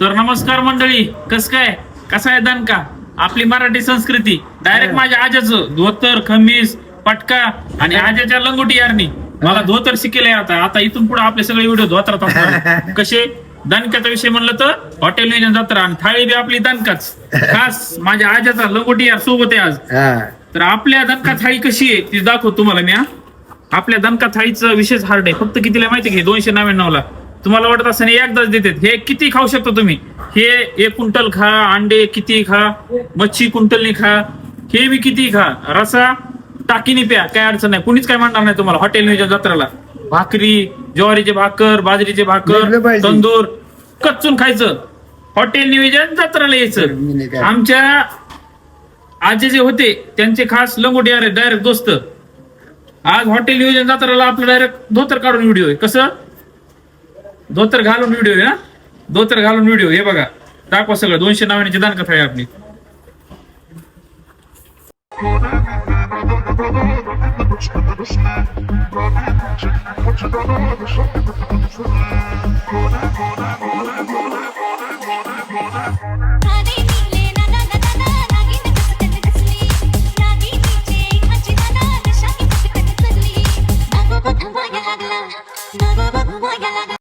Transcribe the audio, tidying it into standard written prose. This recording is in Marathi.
तर नमस्कार मंडळी, कसा आहे दणका आपली मराठी संस्कृती. डायरेक्ट माझ्या आज्याचं धोतर खमीस पटका आणि आज्याच्या लंगोटी यारनी मला धोतर शिकेलंय. आता इथून पुढे आपले सगळे व्हिडिओ धोतरात असणार. कसे दणक्याचा विषय म्हणलं तर हॉटेल नियोजन जत्रा आणि थाळी बी आपली दणकाच. खास माझ्या आज्याचा लंगोटी यार सोबत आहे आज. तर आपल्या दणका थाळी कशी आहे ती दाखवतो तुम्हाला मी. आपल्या दणका थाळीचं विशेष हार्ड आहे. फक्त कितीला माहिती घे 299 ला. तुम्हाला वाटत असं एकदाच देतात. हे किती खाऊ शकता तुम्ही. हे 1 क्विंटल खा, अंडे किती खा, मच्छी क्विंटलनी खा, हे बी किती खा, रसा टाकीनी प्या, काय अडचण नाही. कुणीच काय म्हणणार नाही तुम्हाला. हॉटेल नियोजन जत्राला भाकरी, ज्वारीचे भाकर, बाजरीचे भाकर, तंदूर कच्चून खायचं. हॉटेल नियोजन जत्राला यायचं. आमच्या आजी जे होते त्यांचे खास लंगोटी आहे डायरेक्ट दोस्त. आज हॉटेल नियोजन जत्राला आपलं डायरेक्ट धोतर काढून व्हिडिओ आहे. कसं धोतर घालून व्हिडिओ आहे ना, धोतर घालून व्हिडिओ. हे बघा दाखवा सगळं. 299 दानकथा आहे आपली.